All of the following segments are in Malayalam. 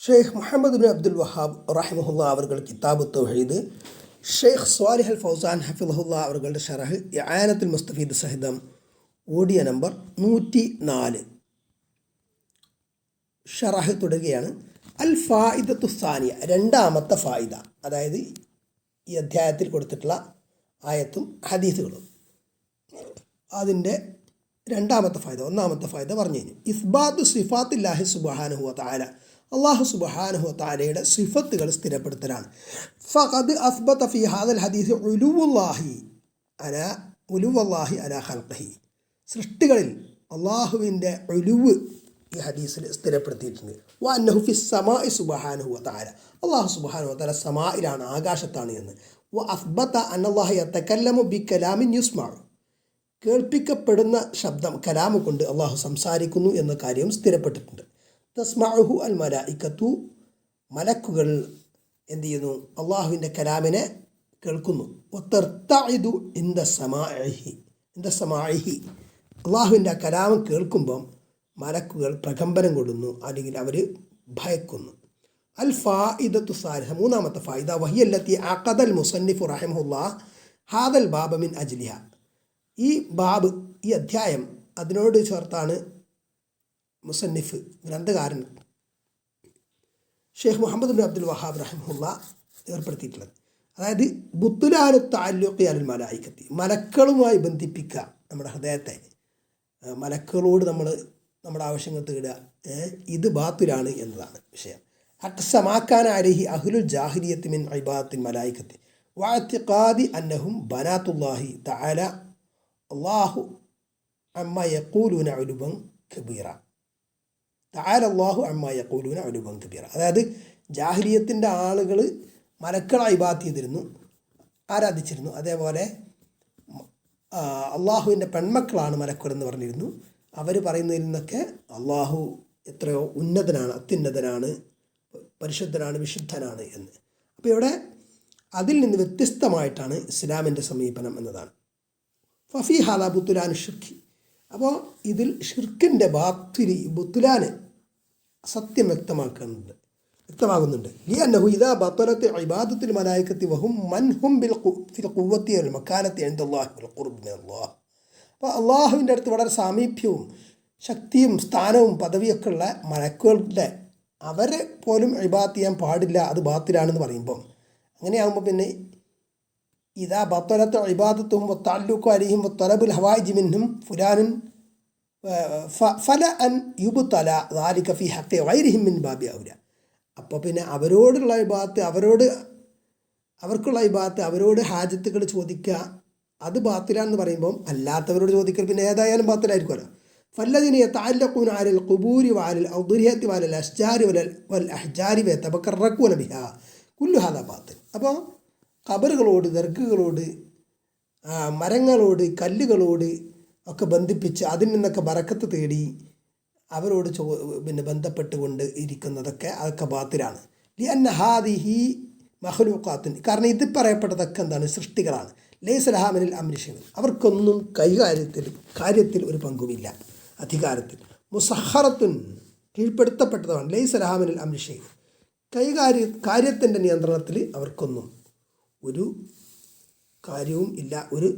ഷെയ്ഖ് മുഹമ്മദ് ബിൻ അബ്ദുൽ വഹാബ് റഹിമഹുല്ല അവர்கள் കിതാബ് തൗഹീദ്, ഷെയ്ഖ് സ്വാലിഹ് അൽ ഫൗസാൻ ഹഫിളഹുല്ല അവരുടെ ഷറഹ് ഇആനത്തുൽ മുസ്തഫീദ് സഹിതം ഓഡിയോ നമ്പർ 104 ഷറഹ് തുടരുകയാണ്. അൽ ഫായിദത്തു സാനിയ, രണ്ടാമത്തെ ഫായിദ, അതായത് ഈ അധ്യായത്തിൽ കൊടുത്തിട്ടുള്ള ആയത്തും ഹദീസുകളും അതിൻ്റെ രണ്ടാമത്തെ ഫായിദ. ഒന്നാമത്തെ ഫായിദ പറഞ്ഞു കഴിഞ്ഞു. ഇസ്ബാത്തു സിഫാത്തില്ലാഹി സുബ്ഹാനഹു വ തആല, അള്ളാഹു സുബ്ഹാനഹു വ തആലയുടെ സിഫത്തുകൾ സ്ഥിരപ്പെടുത്തലാണ്. ഫഖദ് അസ്ബത ഫി ഹാദൽ ഹദീസ് ഉലുവുല്ലാഹി അലാ ഖൽഖിഹി, സൃഷ്ടികളിൽ അള്ളാഹുവിൻ്റെ ഉലുവ് ഈ ഹദീസിൽ സ്ഥിരപ്പെടുത്തിയിട്ടുണ്ട്. വ അന്നഹു ഫിസ് സമാഇ സുബ്ഹാനഹു വ തആല, അള്ളാഹു സുബ്ഹാനഹു വ തആല സമായിലാണ്, ആകാശത്താണ് എന്ന്. വ അസ്ബത അന്നല്ലാഹ യതകല്ലമു ബികലാമിൻ യുസ്മഉ, കേൾപ്പിക്കപ്പെടുന്ന ശബ്ദം, കലാമ് കൊണ്ട് അള്ളാഹു സംസാരിക്കുന്നു എന്ന കാര്യം സ്ഥിരപ്പെട്ടിട്ടുണ്ട്. തസ്മഉഹു അൽ മലായികത്തു, മലക്കുകൾ എന്ത് ചെയ്യുന്നു? അള്ളാഹുവിൻ്റെ കലാമിനെ കേൾക്കുന്നു. വതർതഇദു ഇൻദ സമാഇഹി, അള്ളാഹുവിൻ്റെ കലാമം കേൾക്കുമ്പം മലക്കുകൾ പ്രകമ്പനം കൊള്ളുന്നു, അല്ലെങ്കിൽ അവർ ഭയക്കുന്നു. അൽ ഫായിദത്തു സാലിസ, മൂന്നാമത്തെ ഫായിദ, വഹിയല്ലത്തി അഖദൽ മുസന്നിഫു റഹിമഹുല്ലാഹ് ഹാദൽ ബാബ മിൻ അജ്ലിഹ, ഈ ബാബ്, ഈ അധ്യായം അതിനോട് ചേർത്താണ് മുസന്നിഫ്, ഗ്രന്ഥകാരൻ ഷെയ്ഖ് മുഹമ്മദ് ബിൻ അബ്ദുൽ വഹാബ് റഹിമഹുല്ല ഏർപ്പെടുത്തിയിട്ടുള്ളത്. അതായത് ബുത്തുലാനു തഅല്ലുഖി അലൽ മലായികത്തി, മലക്കളുമായി ബന്ധിപ്പിക്കുക നമ്മുടെ ഹൃദയത്തെ, മലക്കളോട് നമ്മൾ നമ്മുടെ ആവശ്യങ്ങൾ തേടുക, ഇത് ബാത്തിലാണ് എന്നതാണ് വിഷയം. അക്സമാക്കാൻ അലൈഹി അഹ്ലുൽ ജാഹിലിയത്തി മിൻ ഇബാദത്തിൽ മലായികത്തി വഅതിഖാദി അന്നഹും ബനാത്തുല്ലാഹി തആല അല്ലാഹു അമ്മ യഖൂലൂന ഉലുവൻ കബീറ, തആല അല്ലാഹു അമ്മ യഖൂലൂന ഉലുവൻ കബീറ. അതായത് ജാഹിലിയത്തിൻ്റെ ആളുകൾ മലക്കളെ ഇബാദത്ത് ചെയ്തിരുന്നു, ആരാധിച്ചിരുന്നു. അതേപോലെ അള്ളാഹുവിൻ്റെ പെൺമക്കളാണ് മലക്കുകൾ എന്ന് പറഞ്ഞിരുന്നു. അവർ പറയുന്നതിൽ നിന്നൊക്കെ അള്ളാഹു എത്രയോ ഉന്നതനാണ്, അത്യുന്നതനാണ്, പരിശുദ്ധനാണ്, വിശുദ്ധനാണ് എന്ന്. അപ്പോൾ ഇവിടെ അതിൽ നിന്ന് വ്യത്യസ്തമായിട്ടാണ് ഇസ്ലാമിൻ്റെ സമീപനം എന്നതാണ്. ഫഫി ഹാദ ബുത്തുലാൻ ഷിർക്ക്, അപ്പോൾ ഇതിൽ ഷിർക്കിൻ്റെ ബുത്തുലാന് സത്യം വ്യക്തമാകുന്നുണ്ട്. ലിഅന്നഹു ഇദാ ബത്തലത്ത് ഇബാദത്തുൽ മലായികത്തി വഹും മൻഹും ഫിൽ ഖുവ്വത്തി വൽ മക്കാനത്തി ഇൻദല്ലാഹി വൽ ഖുർബ് മിനല്ലാഹ്, അപ്പോൾ അള്ളാഹുവിൻ്റെ അടുത്ത് വളരെ സാമീപ്യവും ശക്തിയും സ്ഥാനവും പദവിയൊക്കെ ഉള്ള മലക്കുകളുടെ, അവരെ പോലും ഇബാദത്ത് ചെയ്യാൻ പാടില്ല, അത് ബാത്തിലാണെന്ന് പറയുമ്പം, അങ്ങനെയാകുമ്പോൾ പിന്നെ ഇദാ ബത്തലത്ത് ഇബാദത്തുഹും വതഅല്ലുഖു അലൈഹിം വതലബുൽ ഹവായിജി മിൻഹും ഫുലാനുൻ ഫല അൻ യുബ്തല ദാലിക ഫി ഹഖി ഗൈരിഹിം മിൻ ബാബി ഔല. അപ്പോൾ പിന്നെ അവരോടുള്ള ഇബാദത്ത്, അവർക്കുള്ള ഇബാദത്ത്, അവരോട് ഹാജത്തുകൾ ചോദിക്കുക, അത് ബാത്തിലാണെന്ന് പറയുമ്പം അല്ലാത്തവരോട് ചോദിക്കൽ പിന്നെ ഏതായാലും ബാത്തിലായിരിക്കുമല്ലോ. ഫല്ലദീന യതഅല്ലഖൂന അലൽ ഖുബൂരി വഅലൽ ഔദിയത്തി വഅലൽ അശ്ജാരി വൽ അഹ്ജാരി വയതബക്കറൂന ബിഹാ കുല്ലു ഹാദാ ബാത്തിൽ. അപ്പോൾ ഖബറുകളോട്, ദർഗകളോട്, മരങ്ങളോട്, കല്ലുകളോട് ഒക്കെ ബന്ധിപ്പിച്ച് അതിൽ നിന്നൊക്കെ ബറക്കത്ത് തേടി അവരോട് ബന്ധപ്പെട്ടുകൊണ്ട് ഇരിക്കുന്നതൊക്കെ അതൊക്കെ ബാത്തിലാണ്. ലിഅന്ന ഹാദിഹി മഖ്ലൂഖാത്തുൻ, കാരണം ഇത് പറയപ്പെട്ടതൊക്കെ എന്താണ്? സൃഷ്ടികളാണ്. ലൈസ ലഹാ മിനൽ അംരി ശൈഉൻ, അവർക്കൊന്നും കാര്യത്തിൽ ഒരു പങ്കുമില്ല, അധികാരത്തിൽ. മുസഖറത്തുൻ, കീഴ്പ്പെടുത്തപ്പെട്ടതാണ്. ലൈസ ലഹാ മിനൽ അംരി ശൈഉൻ, കാര്യത്തിൻ്റെ നിയന്ത്രണത്തിൽ അവർക്കൊന്നും ഒരു കാര്യവും ഇല്ല, ഒരു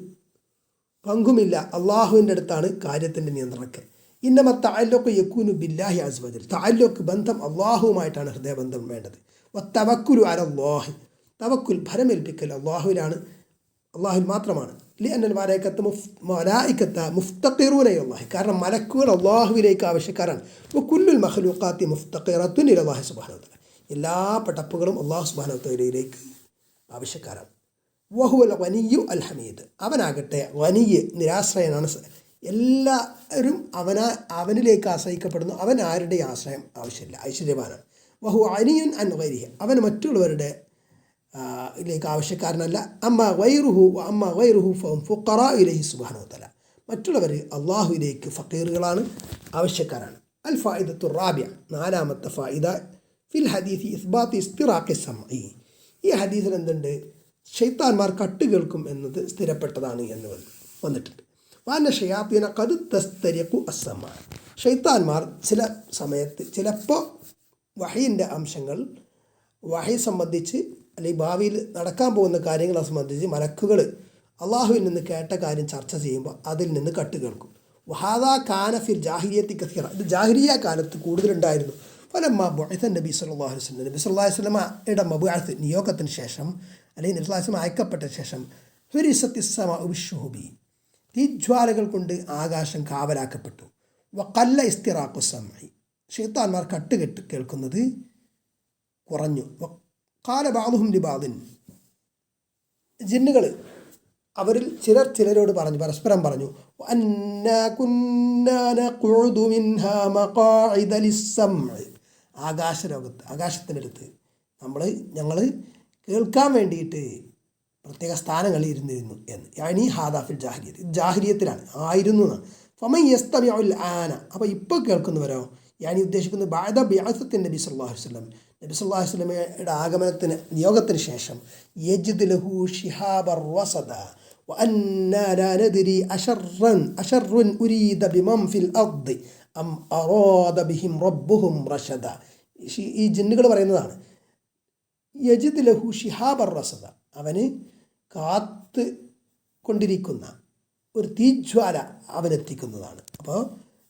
പങ്കുമില്ല. അള്ളാഹുവിൻ്റെ അടുത്താണ് കാര്യത്തിൻ്റെ നിയന്ത്രണമൊക്കെ. ഇന്നമ തഅല്ലുഖു യകൂനു ബില്ലാഹി അസ്സ വജൽ, തഅല്ലുഖ് ബന്ധം അള്ളാഹുവുമായിട്ടാണ് ഹൃദയബന്ധം വേണ്ടത്. വത്തവക്കുലു അലല്ലാഹി, തവക്കുൽ ഭരമേൽപ്പിക്കൽ അള്ളാഹുവിലാണ്, അള്ളാഹുവിൽ മാത്രമാണ്. ലിഅന്നൽ മലായികത്ത മുഫ്തഖിറൂന ഇലല്ലാഹി, കാരണം മലക്കുകൾ അള്ളാഹുവിലേക്ക് ആവശ്യക്കാരാണ്. വകുല്ലുൽ മഖ്ലൂഖാത്തി മുഫ്തഖിറത്തുൻ ഇലല്ലാഹി സുബ്ഹാനഹു വ തആല, എല്ലാ പടപ്പുകളും അള്ളാഹു സുബ്ഹാനഹു വ തആലയിലേക്ക് ആവശ്യക്കാരാണ്. വഹുവൽ ഗനിയ്യു അൽ ഹമീദ്, അവനാകട്ടെ ഗനിയ്യ്, നിരാശ്രയനാണ്. എല്ലാവരും അവനിലേക്ക് ആശ്രയിക്കപ്പെടുന്നു, അവൻ ആരുടെയും ആശ്രയം ആവശ്യമില്ല, ഐശ്വര്യവാനാണ്. വഹു അനിയുൻ അൻ ഗൈരിഹി, അവൻ മറ്റുള്ളവരുടെ ഇതിലേക്ക് ആവശ്യക്കാരനല്ല. അമ്മ ഗൈറുഹു ഫഹും ഫുഖറാ ഇലൈഹി സുബ്ഹാനഹു വ തആല, മറ്റുള്ളവർ അള്ളാഹുവിലേക്ക് ഫഖീറുകളാണ്, ആവശ്യക്കാരാണ്. അൽ ഫായിദത്തു റാബിഅ, നാലാമത്തെ ഫായിദ, ഫിൽ ഹദീസി ഇസ്ബാത്ത് ഇസ്തിറാഖി സമഇ, ഈ ഹദീസിൽ എന്തുണ്ട്? ശൈത്താന്മാർ കട്ട് കേൾക്കും എന്നത് സ്ഥിരപ്പെട്ടതാണ് എന്ന് വന്നിട്ടുണ്ട്. വാന ഷയാത്തീന ഖദ് തസ്തരിഖു അസ്സമഅ, ശൈത്താന്മാർ ചില സമയത്ത് ചിലപ്പോൾ വഹയിൻ്റെ അംശങ്ങൾ, വഹി സംബന്ധിച്ച് അല്ലെങ്കിൽ ഭാവിയിൽ നടക്കാൻ പോകുന്ന കാര്യങ്ങളെ സംബന്ധിച്ച് മലക്കുകൾ അള്ളാഹുവിൽ നിന്ന് കേട്ട കാര്യം ചർച്ച ചെയ്യുമ്പോൾ അതിൽ നിന്ന് കട്ട് കേൾക്കും. വഹാദാ കാനഫിൽ ജാഹിരിയത്തി കസീറ, ഇത് ജാഹിരിയ കാലത്ത് കൂടുതലുണ്ടായിരുന്നു. ഫലമ്മ ബുഅസ നബി സല്ലല്ലാഹു അലൈഹി വസല്ലം, നബി സല്ലല്ലാഹു അലൈഹി വസല്ലമയുടെ മബ്അസ് നിയോഗത്തിന് ശേഷം അല്ലെങ്കിൽ നബി സല്ലല്ലാഹു അലൈഹി വസല്ലം അയക്കപ്പെട്ട ശേഷം ഹുരിസത്തിസ്സമാഉ ബിശ്ശുഹുബി, തീജ്വാലകൾ കൊണ്ട് ആകാശം കാവലാക്കപ്പെട്ടു. വഖല്ല ഇസ്തിറാഖു സമഇ, ശൈത്താന്മാർ കട്ടുകെട്ട് കേൾക്കുന്നത് കുറഞ്ഞു. ഖാല ബഅദുഹും ലിബഅദിൻ, ജിന്നുകൾ അവരിൽ ചിലർ ചിലരോട് പറഞ്ഞു, പരസ്പരം പറഞ്ഞു, അന്നാ കുന്നാ നഖഉദു മിൻഹാ മഖാഇദ ലിസ്സംഇ, ആകാശത്തിനടുത്ത് ഞങ്ങൾ കേൾക്കാൻ വേണ്ടിയിട്ട് പ്രത്യേക സ്ഥാനങ്ങളിൽ ഇരുന്നിരുന്നു എന്ന്. യാനി ഹാദാഫിൽ ജാഹിരിയത്ത്, ഇത് ജാഹിരിയത്തിലാണ് ആയിരുന്നു എന്നാണ്. ഫമൻ യസ്തമിഉൽ ആന, അപ്പോൾ ഇപ്പോൾ കേൾക്കുന്നവരോ, യാനി ഉദ്ദേശിക്കുന്നത് ബഅദ ബിഅസത്തിൻ നബി സല്ലല്ലാഹു അലൈഹി വസല്ലം, നബി സല്ലല്ലാഹു അലൈഹി വസല്ലമയുടെ നിയോഗത്തിന് ശേഷം യജിദ് ലഹു ശിഹാബർ വസദ വഅന്നാ ലാ നദ്രി അശർറുൻ ഉരീദ ബിമൻ ഫിൽ അർദി അം അറാദ ബിഹിം റബ്ബുഹും റശദ. ഈ ജിന്നുകൾ പറയുന്നതാണ്. യജിദ് ലഹു ശിഹാബർ റസദ, അവന് കാത്ത് കൊണ്ടിരിക്കുന്ന ഒരു തീജ്വാല അവനെത്തിക്കുന്നതാണ്. അപ്പോൾ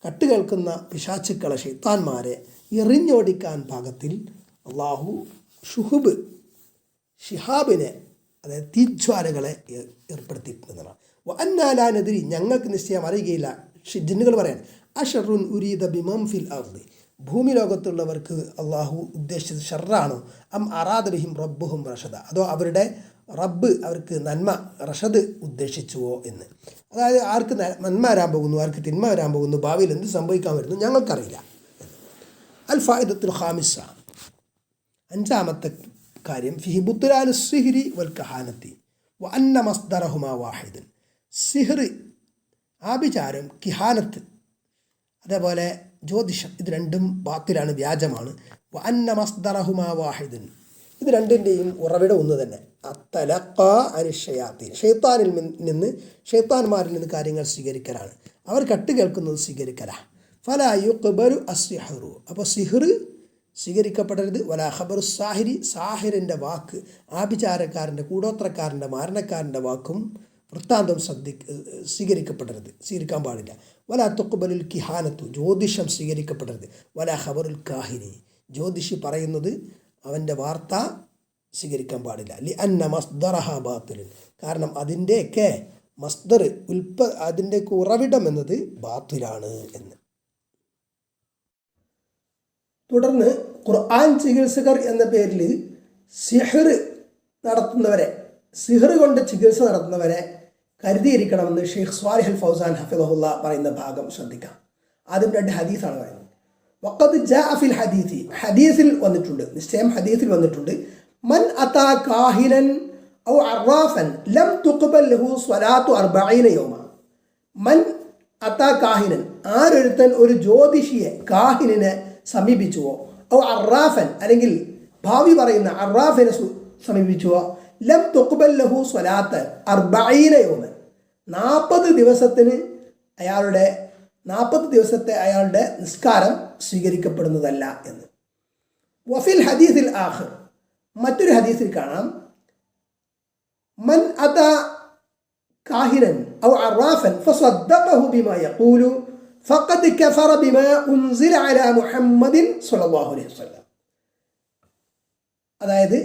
കട്ട് കേൾക്കുന്ന പിശാചുക്കളെ, ശൈത്താന്മാരെ എറിഞ്ഞോടിക്കാൻ പാകത്തിൽ അള്ളാഹു ഷിഹാബിനെ, അതായത് തീജ്വാലകളെ ഏർപ്പെടുത്തിയിട്ടുള്ളതാണ്. അന്നാലാനെതിരി, ഞങ്ങൾക്ക് നിശ്ചയം അറിയുകയില്ല. ജിന്നുകൾ പറയാൻ അഷറുൻ ഉരീദ ബിമൻ ഫിൽ അർദി, ഭൂമി ലോകത്തുള്ളവർക്ക് അള്ളാഹു ഉദ്ദേശിച്ചത് ഷർറാണോ, അം അറാദ ബിഹിം റബ്ബുഹും റഷദ, അതോ അവരുടെ റബ്ബ് അവർക്ക് നന്മ റഷദ് ഉദ്ദേശിച്ചുവോ എന്ന്. അതായത് ആർക്ക് നന്മ വരാൻ പോകുന്നു, ആർക്ക് തിന്മ വരാൻ പോകുന്നു, ഭാവിയിൽ എന്ത് സംഭവിക്കാൻ വരുന്നു ഞങ്ങൾക്കറിയില്ല. അൽ ഫായിദത്തുൽ ഖാമിസ, അഞ്ചാമത്തെ കാര്യം, ഫിഹി ബുത്ലാനു സിഹ്രി വൽ കഹാനത്തി വ അന്ന മസ്ദറഹുമാ വാഹിദൻ. സിഹ്ർ, ആഭിചാരം, കിഹാനത്ത്, അതേപോലെ ജ്യോതിഷം, ഇത് രണ്ടും ബാത്തിലാണ്, വ്യാജമാണ്. വ അന്ന മസ്ദറഹുമാ വാഹിദൻ, ഇത് രണ്ടിൻ്റെയും ഉറവിടം ഒന്ന് തന്നെ. അത്തലഖാ അനിശ്ശയാത്തീൻ, ഷെയ്ത്താനിൽ നിന്ന്, ഷെയ്ത്താന്മാരിൽ നിന്ന് കാര്യങ്ങൾ സ്വീകരിക്കലാണ്. അവർ കട്ട് കേൾക്കുന്നത് സ്വീകരിക്കല. ഫലാ യുഖ്ബലു അസ്സിഹ്റു, അപ്പോൾ സിഹ്ർ സ്വീകരിക്കപ്പെടരുത്. വലാ ഖബറു സാഹിരി, സാഹിറിൻ്റെ വാക്ക്, ആഭിചാരക്കാരൻ്റെ, കൂടോത്രക്കാരൻ്റെ, മാരണക്കാരൻ്റെ വാക്കും വൃത്താന്തം സ്വീകരിക്കാൻ പാടില്ല. വലാ തുഖ്ബലുൽ കിഹാനത്തു, ജ്യോതിഷം സ്വീകരിക്കപ്പെടരുത്. വലാ ഖബറുൽ കാഹിനി, ജ്യോതിഷി പറയുന്നത്, അവൻ്റെ വാർത്ത സ്വീകരിക്കാൻ പാടില്ല. ലി അന്ന മസ്ദറഹ ബാത്തിലുൻ, കാരണം അതിൻ്റെയൊക്കെ മസ്ദർ, അതിൻ്റെയൊക്കെ ഉറവിടം എന്നത് ബാത്തിലാണ് എന്ന്. തുടർന്ന് ഖുർആൻ ചികിത്സകർ എന്ന പേരിൽ സിഹ്ർ കൊണ്ട് ചികിത്സ നടത്തുന്നവരെ കരുതിയിരിക്കണമെന്ന് ഷെയ്ഖ് സ്വാലിഹ് അൽ ഫൗസാൻ ഹഫിദഹുല്ല പറയുന്ന ഭാഗം ശ്രദ്ധിക്കാം. ആദ്യം 2 ഹദീസാണ് പറയുന്നത്. വഖദ് ജാഅ ഫിൽ ഹദീസി, ഹദീസിൽ വന്നിട്ടുണ്ട്, നിശ്ചയം ഹദീസിൽ വന്നിട്ടുണ്ട്, മൻ അതാ കാഹിനൻ ഔ അറാഫൻ ലം തുഖ്ബൽ ലഹു സ്വലാത്തു 40 യൗമ. മൻ അതാ കാഹിനൻ, ആരൊരുത്തൻ ഒരു ജ്യോതിഷിയെ, കാഹിനെ സമീപിച്ചുവോ, ഔ അറാഫൻ, അല്ലെങ്കിൽ ഭാവി പറയുന്ന അറാഫിനെ സമീപിച്ചുവോ, ലം തുഖ്ബൽ ലഹു സ്വലാത്ത് 40 യൗമൻ, 40 ദിവസത്തെ അയാളുടെ നിസ്കാരം സ്വീകരിക്കപ്പെടുന്നതല്ല എന്ന്. വഫിൽ ഹദീസിൽ ആഖിർ, മറ്റൊരു ഹദീസിൽ കാണാം, മൻ അതാ കാഹിനൻ ഔ അറാഫൻ ഫസദ്ദഖഹു ബിമാ യഖൂലു ഫഖദ് കഫറ ബിമാ ഉൻസില അലാ മുഹമ്മദിൻ സ്വല്ലല്ലാഹു അലൈഹി വസല്ലം. അതായത്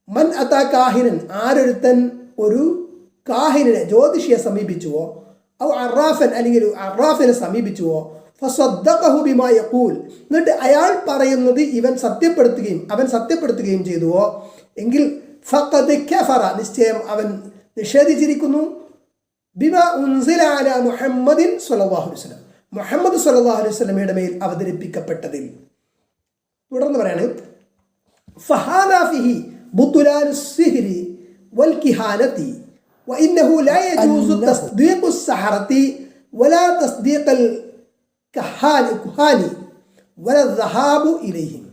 മൻ അതാ കാഹിനൻ, ആരൊരുത്തൻ ഒരു കാഹിനെ, ജ്യോതിഷിയെ സമീപിച്ചുവോ, ഔ അറാഫൻ, അല്ലെങ്കിൽ അറാഫിനെ സമീപിച്ചുവോ, ഫസദ്ദഖഹു ബിമാ യഖൂൽ, എന്നിട്ട് അയാൾ പറയുന്നത് അവൻ സത്യപ്പെടുത്തുകയും ചെയ്തുവോ, എങ്കിൽ ഫഖദ് കഫറ, നിശ്ചയം അവൻ നിഷേധിച്ചിരിക്കുന്നു, ബിമാ ഉൻസില അലാ മുഹമ്മദിൻ സ്വല്ലല്ലാഹു അലൈഹി വസല്ലം, മുഹമ്മദ് സ്വല്ലല്ലാഹു അലൈഹി വസല്ലമയുടെ മേൽ അവതരിപ്പിക്കപ്പെട്ടതിൽ. തുടർന്ന് പറയാണ്, ഫഹാദാ ഫിഹി ബുത്ലാനു സിഹ്രി വൽ കിഹാനത്തി വഇന്നഹു ലാ യജൂസു തസ്ദീഖു السحرة വലാ തസ്ദീഖൽ കുഹാനി വലാ الذهاب ഇലൈഹിം.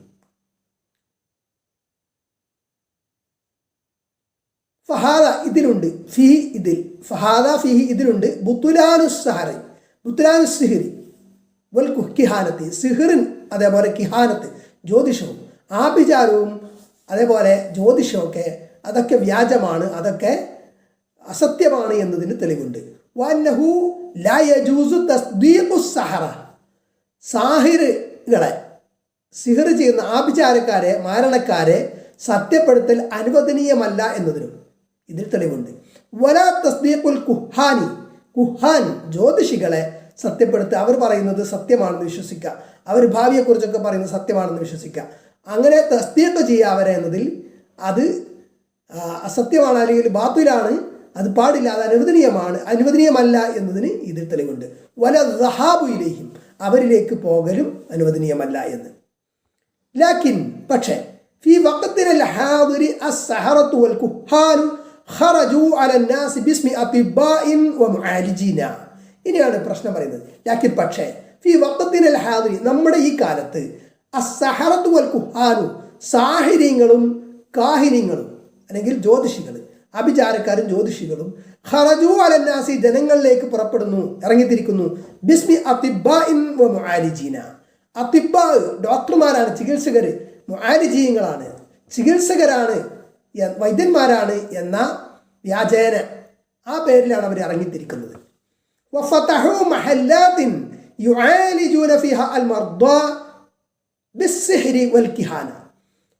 ഫഹാദ, ഇതിലുണ്ട്, ഇതിലുണ്ട് ബുത്ലാനു സിഹ്രി വൽ കിഹാനത്തി, സിഹ്റിൻ അതേപോലെ കിഹാനത്ത്, ജ്യോതിഷവും ആഭിചാരവും അതേപോലെ ജ്യോതിഷമൊക്കെ അതൊക്കെ വ്യാജമാണ്, അതൊക്കെ അസത്യമാണ് എന്നതിന് തെളിവുണ്ട്. വന്നഹു ലാ യജൂസു തസ്ദീഖു സഹറ, സാഹിറുകളെ സിഹർ ചെയ്യുന്ന ആഭിചാരക്കാരെ മാരണക്കാരെ സത്യപ്പെടുത്തൽ അനുവദനീയമല്ല എന്നതിനും ഇതിൽ തെളിവുണ്ട്. വലാ തസ്ദീഖുൽ കുഹാനി, കുഹാൻ ജ്യോതിഷികളെ സത്യപ്പെടുത്തുക, അവർ പറയുന്നത് സത്യമാണെന്ന് വിശ്വസിക്കുക, അവർ ഭാവിയെക്കുറിച്ചൊക്കെ പറയുന്നത് സത്യമാണെന്ന് വിശ്വസിക്കുക, അങ്ങനെ തസ്ദീഖ് ചെയ്യുക അവരെ എന്നതിൽ അത് അസത്യമാണ് അല്ലെങ്കിൽ ബാത്തിലാണ്, അത് പാടില്ല, അത് അനുവദനീയമല്ല എന്നതിന് ഇതിൽ തെളിവുണ്ട്. വല ദഹാബു ഇലൈഹിം, അവരിലേക്ക് പോകലും അനുവദനീയമല്ല എന്ന്. ലാക്കിൻ പക്ഷേ ഫി വഖത്തിനൽ ഹാദിരി അസ്സഹറത്തു വൽ കുഹാനു ഖറജു അലൻ നാസി ബിസ്മി അതിബാഇൻ വമുആലിജീന. ഇനിയാണ് പ്രശ്നം പറയുന്നത്. ലാക്കിൻ പക്ഷേ ഫി വഖത്തിനൽ ഹാദിരി, നമ്മുടെ ഈ കാലത്ത് അസ്സഹറത്തു വൽ കുഹാനു, സാഹിര്യങ്ങളും കാഹിനിങ്ങളും അല്ലെങ്കിൽ ജ്യോതിഷികൾ, അഭിചാരക്കാരും ജ്യോതിഷികളും ഖറജു അലൻ നാസി, ജനങ്ങളിലേക്ക് പുറപ്പെടുന്നു, ഇറങ്ങിത്തിരിക്കുന്നു, ബിസ്മി അതിബാഇൻ വമുആലിജീന. അതിബാ ഡോക്ടർമാരാണ്, ചികിത്സകർ, മുആലിജീങ്ങളാണ്, ചികിത്സകരാണ്, വൈദ്യന്മാരാണ് എന്ന വ്യാജേന ആ പേരിലാണ് അവർ ഇറങ്ങിത്തിരിക്കുന്നത്. വഫതഹു മഹല്ലാത്തിൻ യുആലിജൂന ഫിഹാ അൽ മർദാ ബിസ്സിഹ്രി വൽ കിഹാന.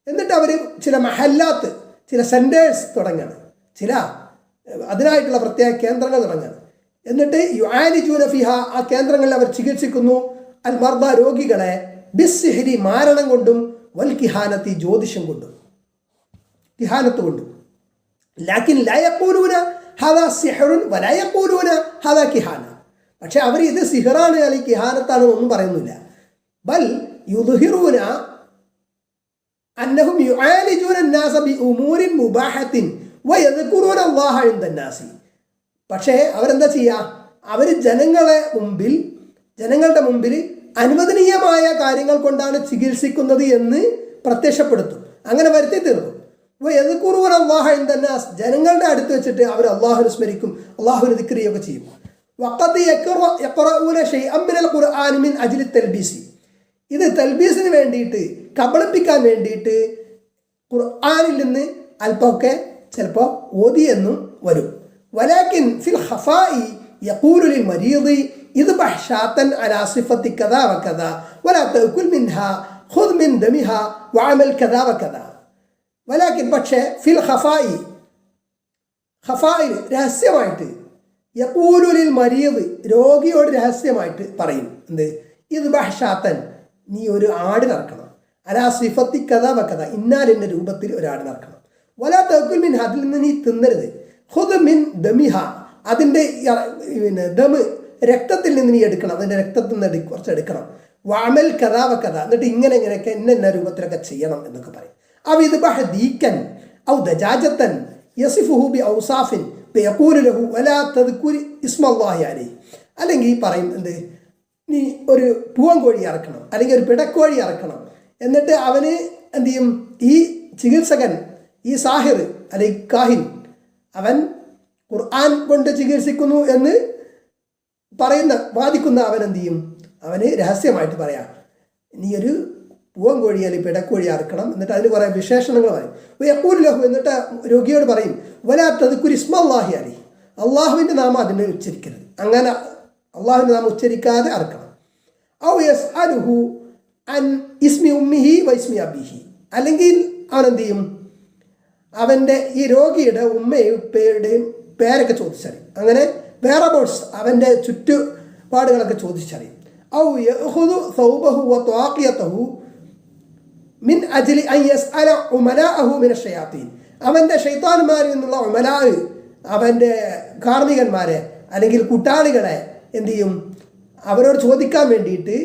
എന്നിട്ട് അവർ ചില മഹല്ലാത്ത്, ചില സെൻറ്റേഴ്സ് തുടങ്ങാണ്, ചില അതിനായിട്ടുള്ള പ്രത്യേക കേന്ദ്രങ്ങൾ തുടങ്ങാണ്. എന്നിട്ട് യുആലിജൂന ഫിഹാ, ആ കേന്ദ്രങ്ങളിൽ അവർ ചികിത്സിക്കുന്നു, അൽ മർദ രോഗികളെ, ബിസ്സിഹ്രി മാരണം കൊണ്ടും, വൽ കിഹാനത്തി ജ്യോതിഷം കൊണ്ടും, കിഹാനത്ത് കൊണ്ടും. ലാക്കിൻ ലാ യഖൂലൂന ഹദാ സിഹ്റുൻ വലാ യഖൂലൂന ഹദാ കിഹാന. പക്ഷെ അവർ ഇത് സിഹറാണ് അല്ലെങ്കിൽ കിഹാനത്താണ് ഒന്നും പറയുന്നില്ല. ബൽ യുദ്ഹിറൂന അന്നഹും യുആലിജൂന അന്നാസ ബി ഉമൂരിൻ മുബാഹത്തിൻ വയദ്കുറൂന അല്ലാഹ ഇൻദന്നാസി. പക്ഷേ അവരെന്താ ചെയ്യുക? അവർ ജനങ്ങളുടെ മുമ്പിൽ അനുവദനീയമായ കാര്യങ്ങൾ കൊണ്ടാണ് ചികിത്സിക്കുന്നത് എന്ന് പ്രത്യക്ഷപ്പെടുത്തും, അങ്ങനെ വരുത്തി തീർക്കും. വയദ്കുറൂന അല്ലാഹ ഇൻദന്നാസ്, ജനങ്ങളുടെ അടുത്ത് വെച്ചിട്ട് അവർ അള്ളാഹുവിനെ സ്മരിക്കും, അള്ളാഹുവിനെ ദിക്ർ ചെയ്യുകയൊക്കെ ചെയ്യും. വഖദ് യഖറഊന ശൈഅൻ മിനൽ ഖുർആൻ മിൻ അജ്ലി തൽബീസി, ഇത് തൽബീസിന് വേണ്ടിയിട്ട്, കബളിപ്പിക്കാൻ വേണ്ടിയിട്ട് ഖുർആനിൽ നിന്ന് അല്പമൊക്കെ ചിലപ്പോൾ ഓതിയെന്നും വരും. വലാകിൻ ഫിൽ ഖഫാഇ യഖൂലു ലിൽ മരീദി ഇദ്ബഹ് ഷാതൻ അലാ സിഫത്തി കദാ വകദാ വലാ തഅകുൽ മിൻഹാ ഖുദ് മിൻ ദമിഹാ വഅമൽ കദാ വകദാ. വലാകിൻ പക്ഷേ ഫിൽ ഖഫാഇ, ഖഫാഇൽ രഹസ്യമായിട്ട്, യഖൂലു ലിൽ മരീദി രോഗിയോട് രഹസ്യമായിട്ട് പറയും, എന്ത്? ഇദ്ബഹ് ഷാതൻ, നീ ഒരു ആടിനറക്കണം, അലാ സിഫത്തി കദാ വകദാ, ഇന്നാലിന്ന രൂപത്തിൽ ഒരു ആടിനറക്കണം. വലാ തഅകുൽ മിൻഹാ, അതിൽ നിന്ന് നീ തിന്നരുത്. ഖുദ് മിൻ ദമിഹ, അതിൻ്റെ ദമ് രക്തത്തിൽ നിന്ന് നീ എടുക്കണം, അതിൻ്റെ രക്തത്തിൽ നിന്ന് കുറച്ച് എടുക്കണം. വഅമൽ കദാ വകദാ, എന്നിട്ട് ഇങ്ങനെയൊക്കെ ഇന്ന രൂപത്തിലൊക്കെ ചെയ്യണം എന്നൊക്കെ പറയും. അവ ഇദ്ബഹ് ദീക്കൻ ഔ ദജാജത്തൻ യസിഫുഹു ബി ഔസാഫിൻ ഫയഖൂലു ലഹു വലാ തദ്കുർ ഇസ്മല്ലാഹി അലൈഹി. അല്ലെങ്കിൽ പറയും, എന്ത്? നീ ഒരു പൂവൻകോഴി ഇറക്കണം അല്ലെങ്കിൽ ഒരു പിടക്കോഴി ഇറക്കണം, എന്നിട്ട് അവന് എന്ത് ചെയ്യും? ഈ ചികിത്സകൻ, ഈ സാഹിർ അല്ലെങ്കിൽ കാഹിൻ, അവൻ ഖുർആൻ കൊണ്ട് ചികിത്സിക്കുന്നു എന്ന് വാദിക്കുന്ന അവൻ എന്ത് ചെയ്യും? അവന് രഹസ്യമായിട്ട് പറയാം, നീ ഒരു പൂവൻകോഴി അല്ലെങ്കിൽ പിടക്കോഴി അറക്കണം, എന്നിട്ട് അതിന് കുറേ വിശേഷണങ്ങൾ പറയും. യഖൂലു ലഹു, എന്നിട്ട് രോഗിയോട് പറയും, വലാ തദ്കുർ ഇസ്മല്ലാഹി അലൈഹി, അള്ളാഹുവിൻ്റെ നാമം അതിനെ ഉച്ചരിക്കരുത്, അങ്ങനെ അള്ളാഹുവിൻ്റെ നാമം ഉച്ചരിക്കാതെ അറക്കണം. ഔ യസ്അലുഹു അൻ ഇസ്മി ഉമ്മിഹി വ ഇസ്മി അബീഹി, അല്ലെങ്കിൽ അവൻ എന്ത് ചെയ്യും? അവൻ്റെ ഈ രോഗിയുടെ ഉമ്മയും ഉപ്പയുടെയും പേരൊക്കെ ചോദിച്ചറിയും, അങ്ങനെ വേറബോട്ട്സ്, അവൻ്റെ ചുറ്റുപാടുകളൊക്കെ ചോദിച്ചറിയും. ഔ യഖുദു സൗബഹു വ ത്വാഖിയതഹു മിൻ അജ്ലി അൻ യസ്അല ഉമലാഅഹു മിന ശയാത്തീൻ, അവൻ്റെ ശൈത്താന്മാരിൽ നിന്നുള്ള ഉമലാ, അവൻ്റെ കാർമികന്മാരെ അല്ലെങ്കിൽ കൂട്ടാളികളെ എന്ത് ചെയ്യും? അവരോട് ചോദിക്കാൻ വേണ്ടിയിട്ട്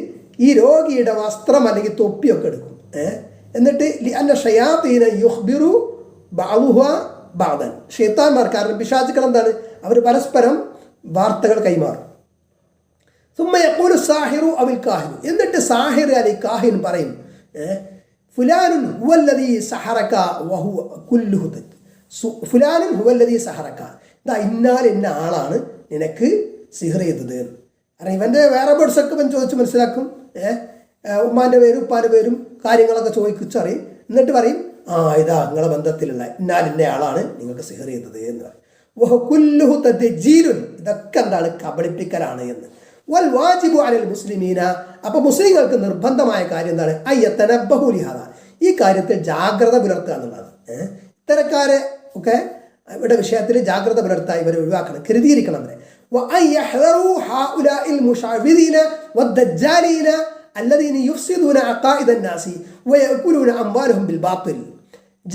ഈ രോഗിയുടെ വസ്ത്രം അല്ലെങ്കിൽ തൊപ്പിയൊക്കെ എടുക്കും. എന്നിട്ട് അന്ന ഷയാത്തീന യുഖ്ബിറു ബഅദുഹ ബഅദൻ, ശൈത്താന്മാർ, കാരണം പിശാചുക്കൾ എന്താണ്? അവർ പരസ്പരം വാർത്തകൾ കൈമാറും. സുമ്മ യഖൂലു സാഹിറു അവിൽ കാഹിനു, എന്നിട്ട് സാഹിർ അല്ലെങ്കിൽ കാഹിൻ പറയും, ഫുലാനുൻ ഹുവല്ലദീ സഹറക വഹുവ കുല്ലുഹു തക്, ഫുലാനുൻ ഹുവല്ലദീ സഹറക, ഇതാ ഇന്നാൽ എന്ന ആളാണ് നിനക്ക് സിഹർ ചെയ്തത്. കാരണം ഇവൻ്റെ വേറെ ബേർഡ്സൊക്കെ ഇവൻ ചോദിച്ച് മനസ്സിലാക്കും, ഉമ്മാൻ്റെ പേരും ഉപ്പാൻ്റെ പേരും കാര്യങ്ങളൊക്കെ ചോദിച്ചറിയും. എന്നിട്ട് പറയും, ഇതാ നിങ്ങളെ ബന്ധത്തിലുള്ള ഇന്ന ആളാണ് നിങ്ങൾക്ക് സിഹർ ചെയ്തത് എന്ന് പറയും. വഹുക്കുല്ലുഹു തദ്ജീലുൻ, ഇതൊക്കെ എന്താണ്? കബളിപ്പിക്കലാണ് എന്ന്. വൽ വാജിബു അലൽ മുസ്ലിമീന, അപ്പോൾ മുസ്ലിങ്ങൾക്ക് നിർബന്ധമായ കാര്യം എന്താണ്? അയ്യതനബ്ബഹു ലിഹാദ, ഈ കാര്യത്തിൽ ജാഗ്രത പുലർത്തുക എന്നുള്ളതാണ്. ഇത്തരക്കാരെ ഒക്കെ ഇവിടെ വിഷയത്തിൽ ജാഗ്രത പുലർത്താൻ ഇവരെ ഒഴിവാക്കണം, കരുതിയിരിക്കണം അവരെ.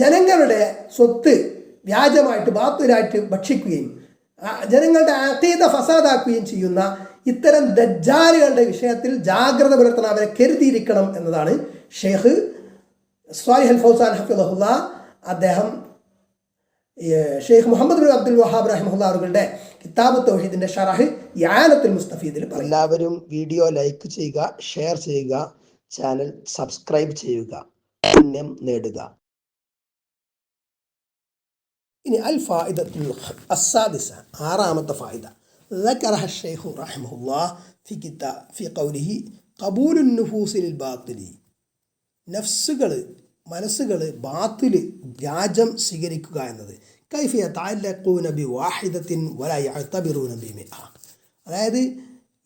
ജനങ്ങളുടെ സ്വത്ത് വ്യാജമായിട്ട് ബാത്തിലായിട്ട് ഭക്ഷിക്കുകയും ജനങ്ങളുടെ അഖീദ ഫസാദാക്കുകയും ചെയ്യുന്ന ഇത്തരം ദജ്ജാലുകളുടെ വിഷയത്തിൽ ജാഗ്രത പുലർത്തണം, അവരെ കരുതിയിരിക്കണം എന്നതാണ് ഷെയ്ഖ് സ്വാലിഹ് അൽ ഫൗസാൻ ഹഫിളഹുല്ലാ അദ്ദേഹം ഷെയ്ഖ് മുഹമ്മദ് ബിൻ അബ്ദുൽ വഹാബ് റഹിമഹുല്ലാ അവരുടെ കിതാബ് തൗഹീദിന്റെ ഷറഹ് ഇആനത്തുൽ മുസ്തഫീദിൽ പറയും. എല്ലാവരും വീഡിയോ ലൈക്ക് ചെയ്യുക, ഷെയർ ചെയ്യുക, ചാനൽ സബ്സ്ക്രൈബ് ചെയ്യുക, പുണ്യം നേടുക. ഇനി അൽ ഫായിദത്തുൽ അസ്സാദിസ, ആറാമത്തെ ഫായിദ. ذكرها الشيخ رحمه الله في قوله قبول النفوس للباطل. മനസ്സുകൾ ബാത്തില് വ്യാജം സ്വീകരിക്കുക എന്നത്. കൈഫ യതഅല്ലഖൂന ബിവാഹിദത്തിൻ വലാ യഅ്തബിറൂന ബിമിഅ, അതായത്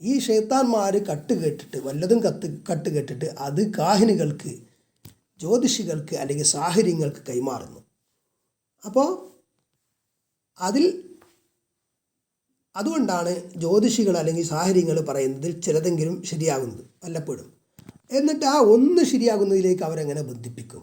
ഈ ശൈത്താന്മാർ കട്ടുകേട്ടിട്ട് വല്ലതും കട്ടുകേട്ടിട്ട് അത് കാഹിനികൾക്ക്, ജ്യോതിഷികൾക്ക് അല്ലെങ്കിൽ സാഹിര്യങ്ങൾക്ക് കൈമാറുന്നു. അപ്പോൾ അതുകൊണ്ടാണ് ജ്യോതിഷികൾ അല്ലെങ്കിൽ സാഹചര്യങ്ങൾ പറയുന്നതിൽ ചിലതെങ്കിലും ശരിയാകുന്നത് വല്ലപ്പോഴും. എന്നിട്ട് ആ ഒന്ന് ശരിയാകുന്നതിലേക്ക് അവരെങ്ങനെ ബന്ധിക്കും.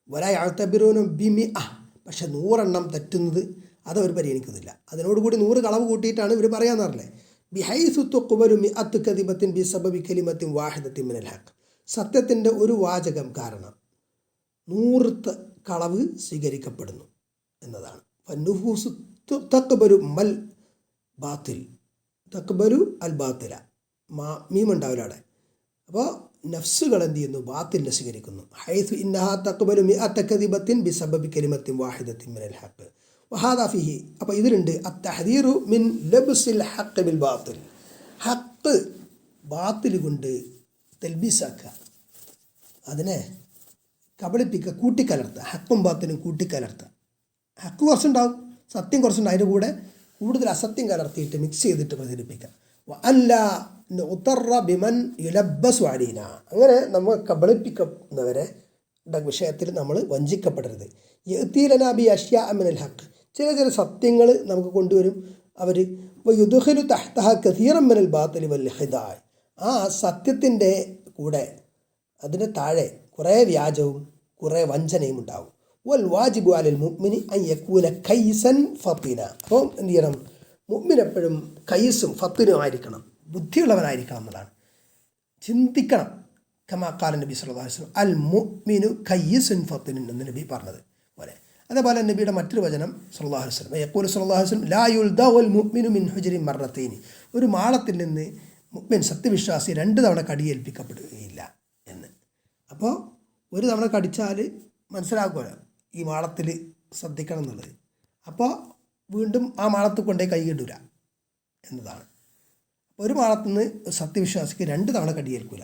വലാ യഅ്തബിറൂന ബിമിഅ, പക്ഷെ 100 തെറ്റുന്നത് അതവർ പരിഗണിക്കുന്നില്ല. അതിനോടുകൂടി 100 കളവ് കൂട്ടിയിട്ടാണ് ഇവർ പറയാന്ന് പറഞ്ഞേ. ബിഹൈസു തുഖ്ബലു മിഅത്തു കദിബത്തിൻ ബിസബബി കലിമത്തിൻ വാഹിദത്തിൻ മിനൽ ഹഖ്, സത്യത്തിൻ്റെ ഒരു വാചകം കാരണം 100 കളവ് സ്വീകരിക്കപ്പെടുന്നു എന്നതാണ്. ഫന്നുഫൂസു തഖ്ബലു മൽ ബാത്തിൽ, തഖ്ബലു അൽ ബാത്തില, മീമുണ്ടാവില്ല അവിടെ. അപ്പോൾ നഫ്സുകൾ എന്ത് ചെയ്യുന്നു? ബാത്തിലിനെ സ്വീകരിക്കുന്നു. ഹൈസു ഇന്നഹാ തഖ്ബലു മിഅത്ത കദിബത്തിൻ ബിസബബി കലിമത്തിൻ വാഹിദത്തിൻ മിനൽ ഹഖ് വഹാദാ ഫീഹി. അപ്പോൾ ഇതിലുണ്ട് അത്തഹദീറു മിൻ ലബ്സിൽ ഹഖ് ബിൽ ബാത്തിൽ, ഹഖ് ബാത്തിൽ കൊണ്ട് തെൽബീസാക്കുക, അതിനെ കബളിപ്പിക്കുക, കൂട്ടിക്കലർത്തുക. ഹക്കും ബാത്തിലും കൂട്ടിക്കലർത്തുക. ഹക്ക് കുറച്ചുണ്ടാവും, സത്യം കുറച്ചുണ്ടാവും, അതിൻ്റെ കൂടെ കൂടുതൽ അസത്യം കലർത്തിയിട്ട് മിക്സ് ചെയ്തിട്ട് പ്രചരിപ്പിക്കുക. അല്ല ബിമൻ യുലബ്ബസു അലീന, അങ്ങനെ നമ്മൾ കബളിപ്പിക്കുന്നവരെ വിഷയത്തിൽ നമ്മൾ വഞ്ചിക്കപ്പെടരുത്. യഅ്തീലനാ ബി അഷ്യാഅ മിനൽ ഹഖ്, ചില സത്യങ്ങൾ നമുക്ക് കൊണ്ടുവരും അവർ. യുദ്ഖിലു തഹ്തഹ കസീറൻ മിനൽ ബാത്തിലി വൽ ഖിദാഅ, ആ സത്യത്തിൻ്റെ കൂടെ അതിന് താഴെ കുറേ വ്യാജവും കുറേ വഞ്ചനയും ഉണ്ടാവും. വൽ വാജിബു അലൽ മുഅ്മിനി അൻ യകൂന കൈസൻ ഫത്തിന, അപ്പോൾ എന്ത് ചെയ്യണം? മുഅ്മിൻ എപ്പോഴും കൈസും ഫത്തിനും ആയിരിക്കണം, ബുദ്ധിയുള്ളവനായിരിക്കണം എന്നതാണ്. ചിന്തിക്കണം. കമാ ഖാല നബി സല്ലല്ലാഹു അലൈഹി വസല്ലം അൽ മുഅ്മിനു കയ്യിസുൻ ഫത്തിനുൻ എന്ന് നബി പറഞ്ഞത് പോലെ. അതേപോലെ നബിയുടെ മറ്റൊരു വചനം സല്ലല്ലാഹു അലൈഹി വസല്ലം യഖൂലു സല്ലല്ലാഹു അലൈഹി വസല്ലം ലാ യുൽദഉൽ മുഅ്മിനു മിൻ ഹുജ്രിൻ മർറത്തൈനി, ഒരു മാളത്തിൽ നിന്ന് മുഅ്മിൻ സത്യവിശ്വാസി 2 തവണ കടിയേൽപ്പിക്കപ്പെടുകയില്ല എന്ന്. അപ്പോൾ ഒരു തവണ കടിച്ചാൽ മനസ്സിലാക്കുമല്ലോ ഈ മാളത്തിൽ ശ്രദ്ധിക്കണം എന്നുള്ളത്. അപ്പോൾ വീണ്ടും ആ മാളത്തിൽ കൊണ്ടേ കൈകിടൂല എന്നതാണ്. ഒരു മാളത്തിൽ നിന്ന് സത്യവിശ്വാസിക്ക് 2 തവണ കടിയേൽക്കൂല.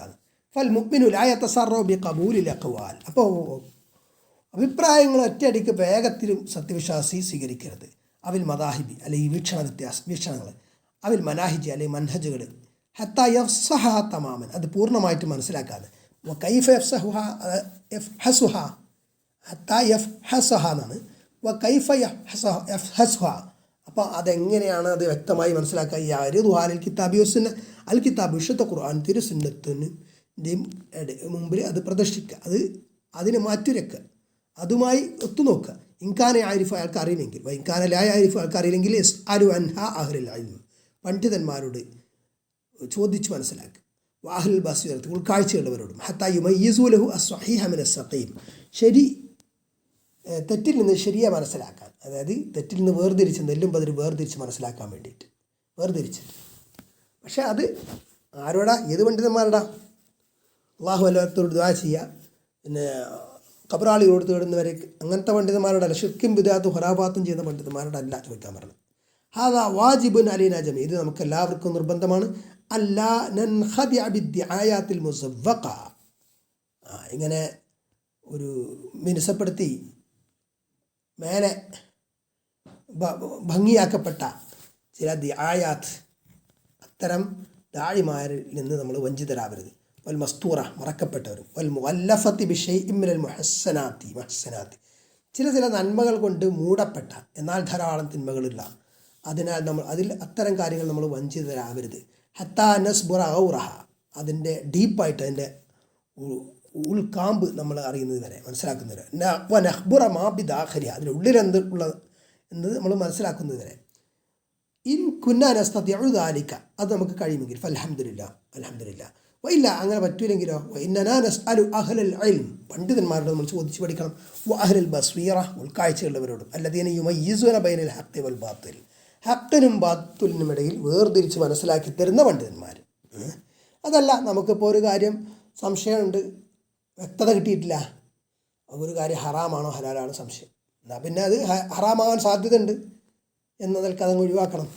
ഫൽ മുഅ്മിനു ലാ യതസറഉ ബി ഖബൂലിൽ അഖ്വാൽ, അപ്പോൾ അഭിപ്രായങ്ങൾ ഒറ്റയടിക്ക് വേഗത്തിലും സത്യവിശ്വാസി സ്വീകരിക്കരുത്. അവിൽ മദാഹിബി അല്ലെങ്കിൽ വീക്ഷണങ്ങൾ, അവിൽ മനാഹിജി അല്ലെങ്കിൽ മൻഹജുകൾ, ഹത്താ യഫ്സഹ തമാമൻ, അത് പൂർണ്ണമായിട്ട് മനസ്സിലാക്കാതെ. കൈഫ യഫ്ഹസുഹ, ഹത്താ യഫ്ഹസഹ എന്നാണ്. കൈഫ യഫ്ഹസുഹ, അപ്പോൾ അതെങ്ങനെയാണ് അത് വ്യക്തമായി മനസ്സിലാക്കുക. ഈ അരിദുഹാലിൽ കിതാബി വസുന്ന, അൽ കിതാബ് വിശുദ്ധ ഖുർആൻ തിരുസുന്നത്തിൻ്റെയും മുമ്പിൽ അത് പ്രദർശിക്കുക, അതിനെ മാറ്റുരക്കുക, അതുമായി ഒത്തുനോക്കുക. ഇൻകാനെ ആരിഫ് അയാൾക്ക് അറിയില്ലെങ്കിൽ, ഇൻകാനലായ ആരിഫ് അയാൾക്ക് അറിയില്ലെങ്കിൽ അരു അൻഹ അഹ്ലുൽ ഇൽം, പണ്ഡിതന്മാരോട് ചോദിച്ച് മനസ്സിലാക്കുക. വാഹുൽ ബസീറത്ത്, ഉൾക്കാഴ്ചയുള്ളവരോടും. ഹത്താ യുമയ്യിസു ലഹു അസ്സഹീഹ മിന അസ്സഖീം, ശരി തെറ്റിൽ നിന്ന് ശരിയെ മനസ്സിലാക്കാൻ, അതായത് തെറ്റിൽ നിന്ന് വേർതിരിച്ച് നെല്ലും പതിര് വേർതിരിച്ച് മനസ്സിലാക്കാൻ വേണ്ടിയിട്ട് വേർതിരിച്ചിട്ട്. പക്ഷേ അത് ആരോടാ? ഏത് പണ്ഡിതന്മാരോടാ? അള്ളാഹു അല്ലാത്തവരോട് ദുആ ചെയ്യുക, പിന്നെ ഖബറാളികളോട് തേടുന്നവരെ, അങ്ങനത്തെ പണ്ഡിതന്മാരോടല്ല. ഷിർക്കും ബിദഅത്തും ഖുറാഫാത്തും ചെയ്യുന്ന പണ്ഡിതന്മാരോടല്ല ചോദിക്കാൻ പറഞ്ഞത്. ഹാദാ വാജിബുൻ അലൈനാ ജമീഅ, ഇത് നമുക്ക് എല്ലാവർക്കും നിർബന്ധമാണ്. അല്ലാ നൻഖദിഅ ബിദ്ദിആയാത്തിൽ മുസവ്വഖ, ഇങ്ങനെ ഒരു മിനുസപ്പെടുത്തി മേലെ ഭംഗിയാക്കപ്പെട്ട ചില ദിആയാത്ത്, അത്തരം ദാഴിമാരിൽ നിന്ന് നമ്മൾ വഞ്ചിതരാവരുത്. വൽ മസ്തൂറ, മറക്കപ്പെട്ടവരും. വൽ മുഅല്ലഫത്തി ബിശൈഇൻ മിനൽ മുഹസ്സനാത്തി, ചില നന്മകൾ കൊണ്ട് മൂടപ്പെട്ട എന്നാൽ ധാരാളം തിന്മകളുള്ള, അതിനാൽ നമ്മൾ അത്തരം കാര്യങ്ങൾ നമ്മൾ വഞ്ചിതരാവരുത്. ഹത്താ നസ്ബുറ ഔറഹ, അതിൻ്റെ ഡീപ്പായിട്ട് അതിൻ്റെ ഉൾക്കാമ്പ് നമ്മൾ അറിയുന്നത് വരെ, മനസ്സിലാക്കുന്നത് വരെ. നഹ്ബുറ മാ ബിദാഖിലിഹ, അതിൻ്റെ ഉള്ളിലെന്ത് ഉള്ളത് എന്നത് നമ്മൾ മനസ്സിലാക്കുന്നത് വരെ. ഇൻ കുന്നാ നസ്തതിഉ ദാലിക, അത് നമുക്ക് കഴിയുമെങ്കിൽ അൽഹംദുലില്ലാ. ഇല്ല അങ്ങനെ പറ്റൂലെങ്കിലോ ഇന്നനാ നസ്അലു അഹ്ലൽ ഇൽം, പണ്ഡിതന്മാരോട് നമ്മൾ ചോദിച്ച് പഠിക്കണം. അഹ്ലൽ ബസ്വീറ, ഉൾക്കാഴ്ചയുള്ളവരോടും. അല്ലദീന യുമയ്യിസൂന ബൈനൽ ഹഖ് വൽ ബാത്തിൽ, ഹഖിനും ബാത്തിലിനും ഇടയിൽ വേർതിരിച്ച് മനസ്സിലാക്കി തരുന്ന പണ്ഡിതന്മാർ. അതല്ല, നമുക്കിപ്പോൾ ഒരു കാര്യം സംശയമുണ്ട്, വ്യക്തത കിട്ടിയിട്ടില്ല, ഒരു കാര്യം ഹറാമാണോ ഹലാലാണോ സംശയം, എന്നാൽ പിന്നെ അത് ഹറാമാകാൻ സാധ്യതയുണ്ട് എന്നതിൽക്ക് അതങ്ങ് ഒഴിവാക്കണം.